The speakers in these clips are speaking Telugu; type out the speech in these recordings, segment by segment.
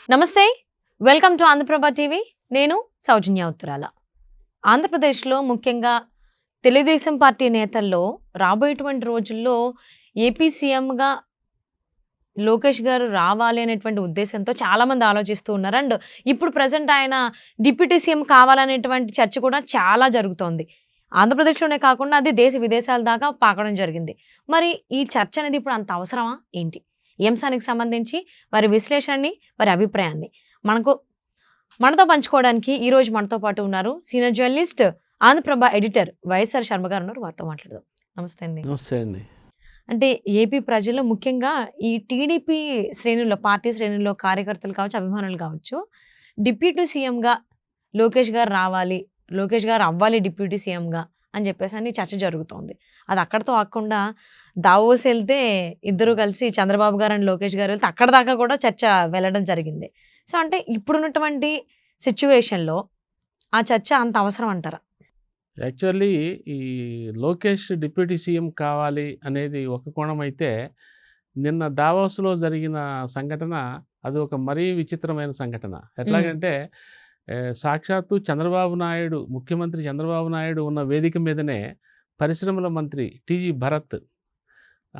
నమస్తే, వెల్కమ్ టు ఆంధ్రప్రభ టీవీ. నేను సౌజన్య ఉత్తరాల. ఆంధ్రప్రదేశ్లో ముఖ్యంగా తెలుగుదేశం పార్టీ నేతల్లో రాబోయేటువంటి రోజుల్లో ఏపీ సీఎంగా లోకేష్ గారు రావాలి అనేటువంటి ఉద్దేశంతో చాలామంది ఆలోచిస్తూ ఉన్నారు. అండ్ ఇప్పుడు ప్రజెంట్ ఆయన డిప్యూటీ సీఎం కావాలనేటువంటి చర్చ కూడా చాలా జరుగుతోంది. ఆంధ్రప్రదేశ్లోనే కాకుండా అది దేశ విదేశాల దాకా పాకడం జరిగింది. మరి ఈ చర్చ అనేది ఇప్పుడు అంత అవసరమా ఏంటి? ఈ అంశానికి సంబంధించి వారి విశ్లేషణని, వారి అభిప్రాయాన్ని మనతో పంచుకోవడానికి ఈరోజు మనతో పాటు ఉన్నారు senior journalist, Andhra Prabha editor YSR Sharma గారు ఉన్నారు. వారితో మాట్లాడదాం. నమస్తే అండి. నమస్తే అండి. అంటే ఏపీ ప్రజలు ముఖ్యంగా ఈ టీడీపీ శ్రేణుల్లో, పార్టీ శ్రేణుల్లో కార్యకర్తలు కావచ్చు, అభిమానులు కావచ్చు, డిప్యూటీ సీఎంగా లోకేష్ గారు రావాలి, లోకేష్ గారు అవ్వాలి డిప్యూటీ సీఎంగా అని చెప్పేసి అని చర్చ జరుగుతోంది. అది అక్కడితో ఆగకుండా దావోస్ వెళ్తే ఇద్దరు కలిసి చంద్రబాబు గారు అండ్ లోకేష్ గారు వెళ్తే అక్కడ దాకా కూడా చర్చ వెళ్ళడం జరిగింది. సో అంటే ఇప్పుడున్నటువంటి సిచ్యువేషన్లో ఆ చర్చ అంత అవసరం అంటారా? యాక్చువల్లీ ఈ లోకేష్ డిప్యూటీ సీఎం కావాలి అనేది ఒక కోణం అయితే, నిన్న దావోస్లో జరిగిన సంఘటన అది ఒక మరీ విచిత్రమైన సంఘటన. ఎట్లాగంటే సాక్షాత్తు చంద్రబాబు నాయుడు, ముఖ్యమంత్రి చంద్రబాబు నాయుడు ఉన్న వేదిక మీదనే పరిశ్రమల మంత్రి టీజీ భరత్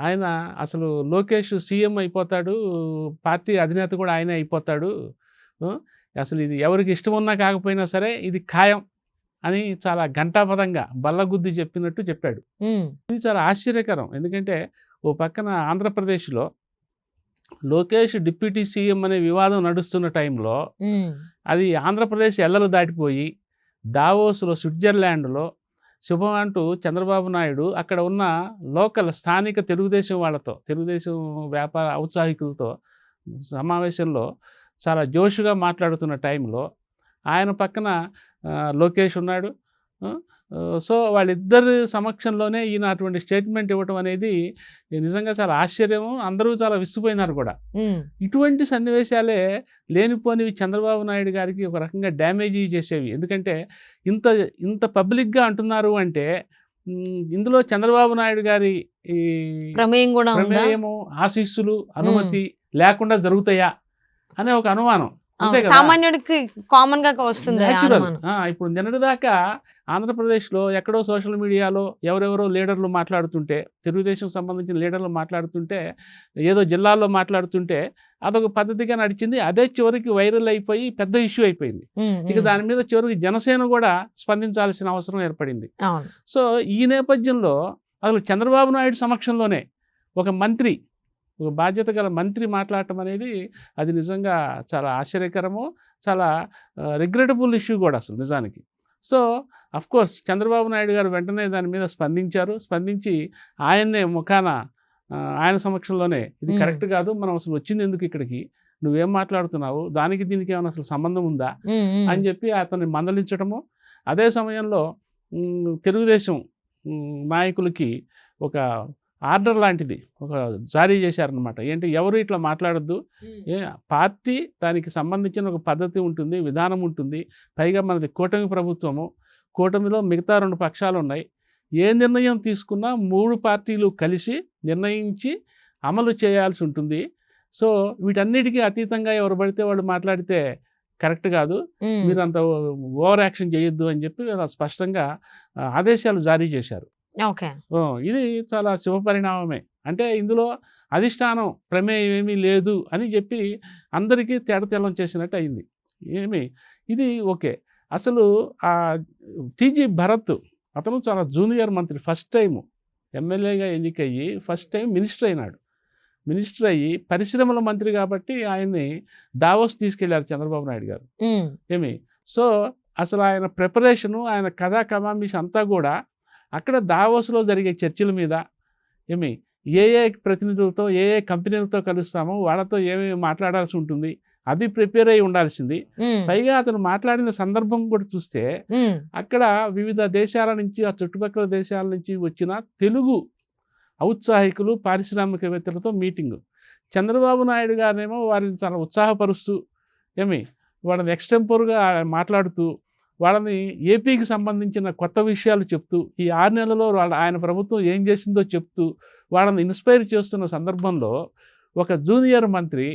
ఆయన అసలు లోకేష్ సీఎం అయిపోతాడు, పార్టీ అధినేత కూడా ఆయనే అయిపోతాడు, అసలు ఇది ఎవరికి ఇష్టం ఉన్నా కాకపోయినా సరే ఇది ఖాయం అని చాలా ఘంటాపదంగా బల్లగుద్ది చెప్పినట్టు చెప్పాడు. ఇది చాలా ఆశ్చర్యకరం. ఎందుకంటే ఓ పక్కన ఆంధ్రప్రదేశ్లో లోకేష్ డిప్యూటీ సీఎం అనే వివాదం నడుస్తున్న టైంలో అది ఆంధ్రప్రదేశ్ ఎల్లలు దాటిపోయి దావోస్లో, స్విట్జర్లాండ్లో శుభం అంటూ చంద్రబాబు నాయుడు అక్కడ ఉన్న లోకల్ స్థానిక తెలుగుదేశం వాళ్ళతో, తెలుగుదేశం వ్యాపార ఔత్సాహికులతో సమావేశంలో చాలా జోషుగా మాట్లాడుతున్న టైంలో ఆయన పక్కన లోకేష్ ఉన్నాడు. సో వాళ్ళిద్దరి సమక్షంలోనే ఈయన అటువంటి స్టేట్మెంట్ ఇవ్వటం అనేది నిజంగా చాలా ఆశ్చర్యము. అందరూ చాలా విసిపోయినారు కూడా. ఇటువంటి సన్నివేశాలే లేనిపోనివి చంద్రబాబు నాయుడు గారికి ఒక రకంగా డ్యామేజీ చేసేవి. ఎందుకంటే ఇంత పబ్లిక్గా అంటున్నారు అంటే ఇందులో చంద్రబాబు నాయుడు గారి ప్రమేయము, ఆశీస్సులు, అనుమతి లేకుండా జరుగుతాయా అనే ఒక అనుమానం. సామాన్యుడికి కామన్ గా వస్తుంది. ఇప్పుడు నిన్నటిదాకా ఆంధ్రప్రదేశ్లో ఎక్కడో సోషల్ మీడియాలో ఎవరెవరో లీడర్లు మాట్లాడుతుంటే, తెలుగుదేశం సంబంధించిన లీడర్లు మాట్లాడుతుంటే, ఏదో జిల్లాల్లో మాట్లాడుతుంటే అదొక పద్ధతిగా నడిచింది. అదే చివరికి వైరల్ అయిపోయి పెద్ద ఇష్యూ అయిపోయింది. ఇక దాని మీద చివరికి జనసేన కూడా స్పందించాల్సిన అవసరం ఏర్పడింది. సో ఈ నేపథ్యంలో అసలు చంద్రబాబు నాయుడు సమక్షంలోనే ఒక మంత్రి, ఒక బాధ్యత గల మంత్రి మాట్లాడటం అనేది అది నిజంగా చాలా ఆశ్చర్యకరము, చాలా రిగ్రెటబుల్ ఇష్యూ కూడా అసలు నిజానికి. సో అఫ్కోర్స్ చంద్రబాబు నాయుడు గారు వెంటనే దాని మీద స్పందించారు. స్పందించి ఆయన్నే ముఖాన ఆయన సమక్షంలోనే ఇది కరెక్ట్ కాదు, మనం అసలు వచ్చింది ఎందుకు ఇక్కడికి, నువ్వేం మాట్లాడుతున్నావు, దానికి దీనికి ఏమైనా అసలు సంబంధం ఉందా అని చెప్పి అతన్ని మందలించడము. అదే సమయంలో తెలుగుదేశం నాయకులకి ఒక ఆర్డర్ లాంటిది ఒక జారీ చేశారనమాట. ఏంటి, ఎవరు ఇట్లా మాట్లాడద్దు, పార్టీ దానికి సంబంధించిన ఒక పద్ధతి ఉంటుంది, విధానం ఉంటుంది. పైగా మనది కూటమి ప్రభుత్వము, కూటమిలో మిగతా 2 పక్షాలు ఉన్నాయి. ఏ నిర్ణయం తీసుకున్నా 3 పార్టీలు కలిసి నిర్ణయించి అమలు చేయాల్సి ఉంటుంది. సో వీటన్నిటికీ అతీతంగా ఎవరు పడితే వాళ్ళు మాట్లాడితే కరెక్ట్ కాదు, మీరు అంత ఓవర్ యాక్షన్ చేయొద్దు అని చెప్పి స్పష్టంగా ఆదేశాలు జారీ చేశారు. ఇది చాలా శుభపరిణామమే. అంటే ఇందులో అధిష్టానం ప్రమేయం ఏమీ లేదు అని చెప్పి అందరికీ తేటతెల్లం చేసినట్టు అయింది. ఇది ఓకే. అసలు ఆ టీజీ భరత్ అతను చాలా జూనియర్ మంత్రి, ఫస్ట్ టైం ఎమ్మెల్యేగా ఎన్నికయ్యి ఫస్ట్ టైం మినిస్టర్ అయినాడు. మినిస్టర్ అయ్యి పరిశ్రమల మంత్రి కాబట్టి ఆయన్ని దావోస్ తీసుకెళ్లారు చంద్రబాబు నాయుడు గారు. సో అసలు ఆయన ప్రిపరేషను, ఆయన కథా కమామిష్ అంతా కూడా అక్కడ దావోస్లో జరిగే చర్చల మీద, ఏ ప్రతినిధులతో, ఏ కంపెనీలతో కలుస్తామో వాళ్ళతో ఏమేమి మాట్లాడాల్సి ఉంటుంది, అది ప్రిపేర్ అయి ఉండాల్సింది. పైగా అతను మాట్లాడిన సందర్భం కూడా చూస్తే అక్కడ వివిధ దేశాల నుంచి, ఆ చుట్టుపక్కల దేశాల నుంచి వచ్చిన తెలుగు ఔత్సాహికులు, పారిశ్రామికవేత్తలతో మీటింగు. చంద్రబాబు నాయుడు గారినేమో వారిని చాలా ఉత్సాహపరుస్తూ వాళ్ళని ఎక్స్టెంపోర్గా మాట్లాడుతూ, వాళ్ళని ఏపీకి సంబంధించిన కొత్త విషయాలు చెప్తూ, ఈ 6 నెలల్లో ఆయన ప్రభుత్వం ఏం చేసిందో చెప్తూ వాళ్ళని ఇన్స్పైర్ చేస్తున్న సందర్భంలో ఒక జూనియర్ మంత్రి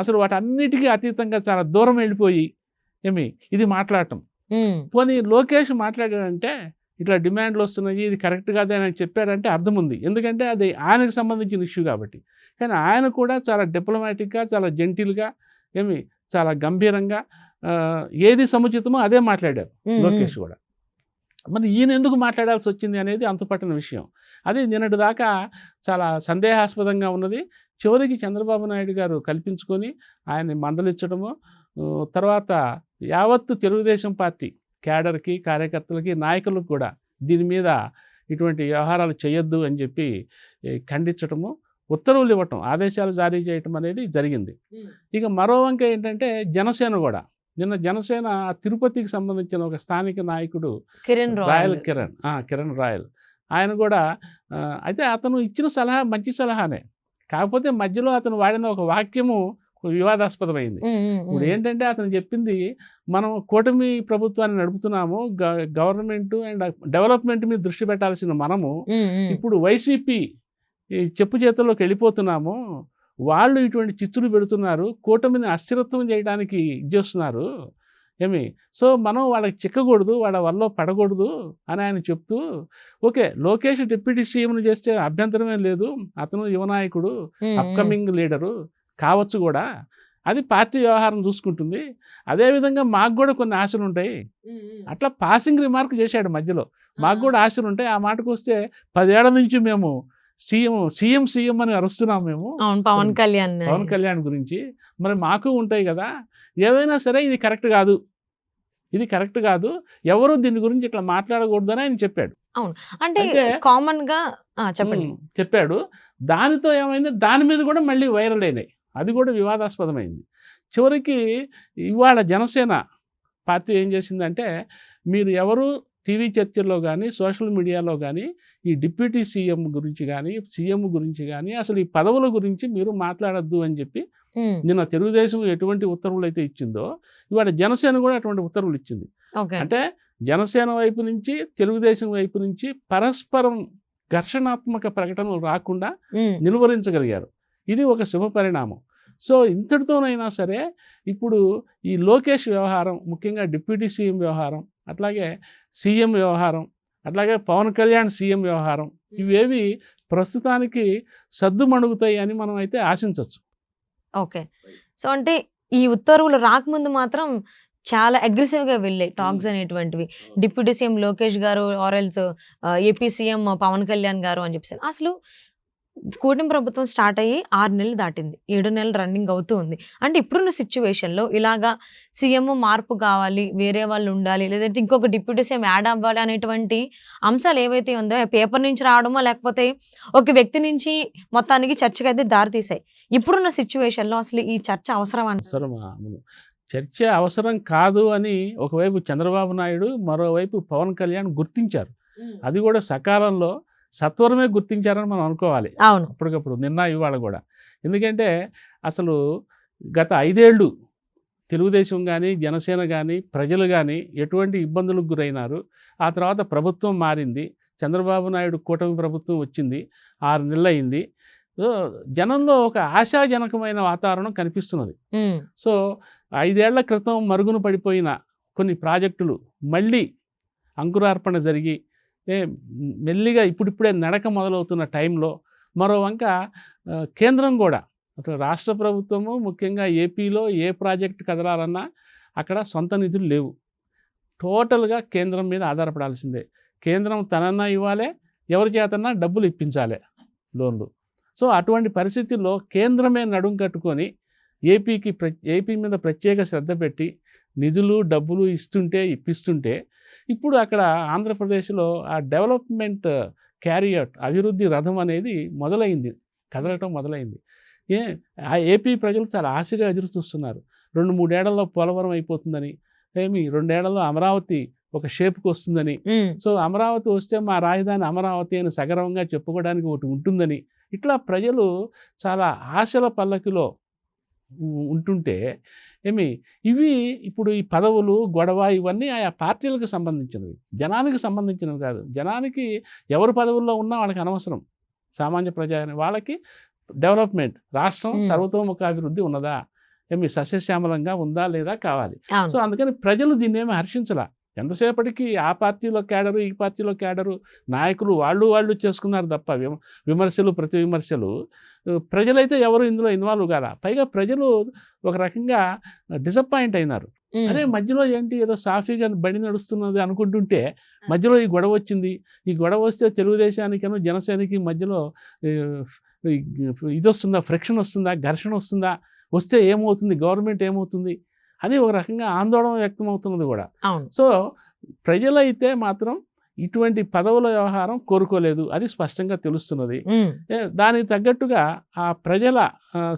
అసలు వాటన్నిటికీ అతీతంగా చాలా దూరం వెళ్ళిపోయి ఇది మాట్లాడటం. పోనీ లోకేష్ మాట్లాడాడంటే ఇట్లా డిమాండ్లు వస్తున్నాయి, ఇది కరెక్ట్ కాదు అని చెప్పాడంటే అర్థం ఉంది, ఎందుకంటే అది ఆయనకు సంబంధించిన ఇష్యూ కాబట్టి. కానీ ఆయన కూడా చాలా డిప్లొమాటిక్గా, చాలా జెంటిల్గా, చాలా గంభీరంగా ఏది సముచితమో అదే మాట్లాడారు లోకేష్ కూడా. మరి ఈయన ఎందుకు మాట్లాడాల్సి వచ్చింది అనేది అంతుపట్టని విషయం. అది నిన్నటి దాకా చాలా సందేహాస్పదంగా ఉన్నది. చివరికి చంద్రబాబు నాయుడు గారు కల్పించుకొని ఆయన్ని మందలించడము, తర్వాత యావత్తు తెలుగుదేశం పార్టీ క్యాడర్కి, కార్యకర్తలకి, నాయకులకు కూడా దీని మీద ఇటువంటి వ్యవహారాలు చేయొద్దు అని చెప్పి ఖండించటము, ఉత్తర్వులు ఇవ్వటం, ఆదేశాలు జారీ చేయటం అనేది జరిగింది. ఇక మరో వంక ఏంటంటే జనసేన కూడా నిన్న జనసేన తిరుపతికి సంబంధించిన ఒక స్థానిక నాయకుడు కిరణ్ రాయల్ ఆయన కూడా అయితే అతను ఇచ్చిన సలహా మంచి సలహానే, కాకపోతే మధ్యలో అతను వాడిన ఒక వాక్యము వివాదాస్పదమైంది. ఇప్పుడు ఏంటంటే అతను చెప్పింది, మనం కూటమి ప్రభుత్వాన్ని నడుపుతున్నాము, గవర్నమెంట్ అండ్ డెవలప్మెంట్ మీద దృష్టి పెట్టాల్సిన మనము ఇప్పుడు వైసీపీ చెప్పు చేతుల్లోకి వెళ్ళిపోతున్నాము, వాళ్ళు ఇటువంటి చిచ్చులు పెడుతున్నారు, కూటమిని అస్థిరత్వం చేయడానికి చేస్తున్నారు సో మనం వాళ్ళకి చిక్కకూడదు, వాళ్ళ వల్ల పడకూడదు అని ఆయన చెప్తూ, ఓకే లోకేష్ డిప్యూటీ సీఎంను చేస్తే అభ్యంతరమే లేదు, అతను యువనాయకుడు, అప్కమింగ్ లీడరు కావచ్చు కూడా, అది పార్టీ వ్యవహారం చూసుకుంటుంది, అదేవిధంగా మాకు కూడా కొన్ని ఆశలు ఉంటాయి, అట్లా పాసింగ్ రిమార్క్ చేశాడు మధ్యలో. మాకు కూడా ఆశలు ఉంటాయి, ఆ మాటకు వస్తే 10 ఏళ్ల నుంచి మేము సీఎం అని అరుస్తున్నాం మేము పవన్ కళ్యాణ్ గురించి, మరి మాకు ఉంటాయి కదా, ఏవైనా సరే ఇది కరెక్ట్ కాదు, ఎవరు దీని గురించి ఇట్లా మాట్లాడకూడదు అని ఆయన చెప్పాడు. అవును, అంటే కామన్ గా చెప్పాడు. దానితో ఏమైంది, దాని మీద కూడా మళ్ళీ వైరల్ అయినాయి, అది కూడా వివాదాస్పదమైంది. చివరికి ఇవాళ జనసేన పార్టీ ఏం చేసిందంటే, మీరు ఎవరు టీవీ చర్చల్లో కానీ, సోషల్ మీడియాలో కానీ ఈ డిప్యూటీ సీఎం గురించి కానీ, సీఎం గురించి కానీ, అసలు ఈ పదవుల గురించి మీరు మాట్లాడద్దు అని చెప్పి నిన్న తెలుగుదేశం ఎటువంటి ఉత్తర్వులు అయితే ఇచ్చిందో, ఇవాళ జనసేన కూడా అటువంటి ఉత్తర్వులు ఇచ్చింది. అంటే జనసేన వైపు నుంచి, తెలుగుదేశం వైపు నుంచి పరస్పరం ఘర్షణాత్మక ప్రకటనలు రాకుండా నిలువరించగలిగారు. ఇది ఒక శుభ పరిణామం. సో ఇంతటితోనైనా సరే ఇప్పుడు ఈ లోకేష్ వ్యవహారం, ముఖ్యంగా డిప్యూటీ సీఎం వ్యవహారం, అట్లాగే సీఎం వ్యవహారం, అట్లాగే పవన్ కళ్యాణ్ సీఎం వ్యవహారం, ఇవేవి ప్రస్తుతానికి సద్దుమణుగుతాయి అని మనం అయితే ఆశించవచ్చు. ఓకే, సో అంటే ఈ ఉత్తర్వులు రాకముందు మాత్రం చాలా అగ్రెసివ్గా వెళ్ళాయి టాక్స్ అనేటువంటివి, డిప్యూటీ సీఎం లోకేష్ గారు ఆర్ఎల్స్ ఏపీ సీఎం పవన్ కళ్యాణ్ గారు అని చెప్పేసి. అసలు కూటమి ప్రభుత్వం స్టార్ట్ అయ్యి 6 నెలలు దాటింది, 7 నెలలు రన్నింగ్ అవుతూ ఉంది. అంటే ఇప్పుడున్న సిచ్యువేషన్లో ఇలాగా సీఎం మార్పు కావాలి, వేరే వాళ్ళు ఉండాలి, లేదంటే ఇంకొక డిప్యూటీ సీఎం యాడ్ అవ్వాలి అనేటువంటి అంశాలు ఏవైతే ఉందో పేపర్ నుంచి రావడమో, లేకపోతే ఒక వ్యక్తి నుంచి మొత్తానికి చర్చకు అయితే దారితీసాయి. ఇప్పుడున్న సిచ్యువేషన్లో అసలు ఈ చర్చ అవసరమా? చర్చ అవసరం కాదు అని ఒకవైపు చంద్రబాబు నాయుడు, మరోవైపు పవన్ కళ్యాణ్ గుర్తించారు. అది కూడా సకాలంలో, సత్వరమే గుర్తించారని మనం అనుకోవాలి. అప్పటికప్పుడు నిన్న ఇవాళ కూడా. ఎందుకంటే అసలు గత 5 ఏళ్ళు తెలుగుదేశం కానీ, జనసేన కానీ, ప్రజలు కానీ ఎటువంటి ఇబ్బందులకు గురైనారు. ఆ తర్వాత ప్రభుత్వం మారింది, చంద్రబాబు నాయుడు కూటమి ప్రభుత్వం వచ్చింది, 6 నెలలు అయింది. జనంలో ఒక ఆశాజనకమైన వాతావరణం కనిపిస్తున్నది. సో 5 ఏళ్ల క్రితం మరుగున పడిపోయిన కొన్ని ప్రాజెక్టులు మళ్ళీ అంకురార్పణ జరిగి మెల్లిగా ఇప్పుడిప్పుడే నడక మొదలవుతున్న టైంలో, మరో వంక కేంద్రం కూడా, అసలు రాష్ట్ర ప్రభుత్వము ముఖ్యంగా ఏపీలో ఏ ప్రాజెక్టు కదలాలన్నా అక్కడ సొంత నిధులు లేవు, టోటల్గా కేంద్రం మీద ఆధారపడాల్సిందే. కేంద్రం తనన్నా ఇవ్వాలి, ఎవరి చేతన్నా డబ్బులు ఇప్పించాలి, లోన్లు. సో అటువంటి పరిస్థితుల్లో కేంద్రమే నడుం కట్టుకొని ఏపీ మీద ప్రత్యేక శ్రద్ధ పెట్టి నిధులు, డబ్బులు ఇప్పిస్తుంటే ఇప్పుడు అక్కడ ఆంధ్రప్రదేశ్లో ఆ డెవలప్మెంట్ క్యారియట్, అభివృద్ధి రథం అనేది కదలటం మొదలైంది. ఆ ఏపీ ప్రజలు చాలా ఆశగా ఎదురు చూస్తున్నారు. 2-3 ఏళ్లలో పోలవరం అయిపోతుందని, 2 ఏళ్లలో అమరావతి ఒక షేప్కి వస్తుందని, సో అమరావతి వస్తే మా రాజధాని అమరావతి అని సగర్వంగా చెప్పుకోవడానికి ఒకటి ఉంటుందని, ఇట్లా ప్రజలు చాలా ఆశల పల్లకిలో ఉంటుంటే ఇవి ఇప్పుడు ఈ పదవులు, గొడవ ఇవన్నీ ఆయా పార్టీలకు సంబంధించినవి, జనానికి సంబంధించినవి కాదు. జనానికి ఎవరు పదవుల్లో ఉన్నా వాళ్ళకి అనవసరం. సామాన్య ప్రజా వాళ్ళకి డెవలప్మెంట్, రాష్ట్రం సర్వతోముఖ అభివృద్ధి ఉన్నదా, సస్యశ్యామలంగా ఉందా లేదా కావాలి. అవును. సో అందుకని ప్రజలు దీన్ని ఏమి హర్షించలా. ఎంతసేపటికి ఆ పార్టీలో క్యాడరు, ఈ పార్టీలో క్యాడరు, నాయకులు వాళ్ళు చేసుకున్నారు తప్ప విమర్శలు, ప్రతి విమర్శలు. ప్రజలైతే ఎవరు ఇందులో ఇన్వాల్వ్ కాలా. పైగా ప్రజలు ఒక రకంగా డిసప్పాయింట్ అయినారు. అరే మధ్యలో ఏంటి ఏదో సాఫీగా బండి నడుస్తున్నది అనుకుంటుంటే మధ్యలో ఈ గొడవ వచ్చింది. ఈ గొడవ వస్తే తెలుగుదేశానికను జనసేనకి మధ్యలో ఇది వస్తుందా, ఫ్రిక్షన్ వస్తుందా, ఘర్షణ వస్తుందా, వస్తే ఏమవుతుంది, గవర్నమెంట్ ఏమవుతుంది అని ఒక రకంగా ఆందోళన వ్యక్తమవుతున్నది కూడా. అవును. సో ప్రజలైతే మాత్రం ఇటువంటి పదవుల వ్యవహారం కోరుకోలేదు, అది స్పష్టంగా తెలుస్తున్నది. దానికి తగ్గట్టుగా ఆ ప్రజల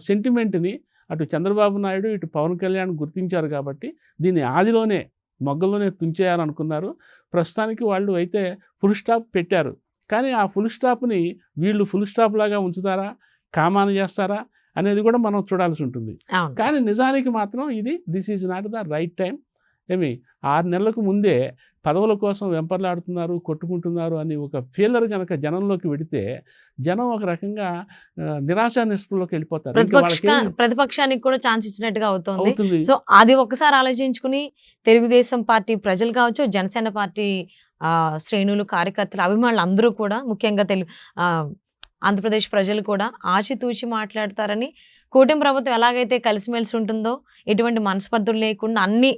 సెంటిమెంట్ని అటు చంద్రబాబు నాయుడు, ఇటు పవన్ కళ్యాణ్ గుర్తించారు కాబట్టి దీన్ని ఆదిలోనే మొగ్గల్లోనే తుంచేయాలనుకున్నారు. ప్రస్తుతానికి వాళ్ళు అయితే ఫుల్ స్టాప్ పెట్టారు. కానీ ఆ ఫుల్ స్టాప్ని వీళ్ళు ఫుల్ స్టాప్ లాగా ఉంచుతారా, కామాను చేస్తారా అనేది కూడా మనం చూడాల్సి ఉంటుంది. కానీ నిజానికి మాత్రం this is not the right time. 6 నెలలకు ముందే పదవుల కోసం వెంపర్లాడుతున్నారు, కొట్టుకుంటున్నారు అని ఒక ఫీలర్ కనుక జనంలోకి వెడితే జనం ఒక రకంగా నిరాశా నిస్పృహలోకి వెళ్ళిపోతారు. ప్రతిపక్షానికి కూడా ఛాన్స్ ఇచ్చినట్టుగా అవుతుంది. సో అది ఒకసారి ఆలోచించుకుని తెలుగుదేశం పార్టీ ప్రజలు కావచ్చు, జనసేన పార్టీ శ్రేణులు, కార్యకర్తలు, అభిమానులు అందరూ కూడా, ముఖ్యంగా ఆంధ్రప్రదేశ్ ప్రజలు కూడా ఆచితూచి మాట్లాడతారని, కూటమి ప్రభుత్వం ఎలాగైతే కలిసిమెలిసి ఉంటుందో, ఎటువంటి మనస్పర్ధలు లేకుండా అన్ని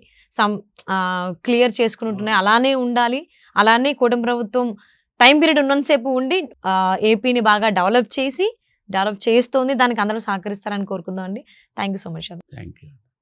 క్లియర్ చేసుకుని ఉంటున్నాయి, అలానే ఉండాలి. అలానే కూటమి ప్రభుత్వం టైం పీరియడ్ ఉన్నంతసేపు ఉండి ఏపీని బాగా డెవలప్ చేస్తోంది. దానికి అందరూ సహకరిస్తారని కోరుకుందాం అండి. Thank you so much. Thank you.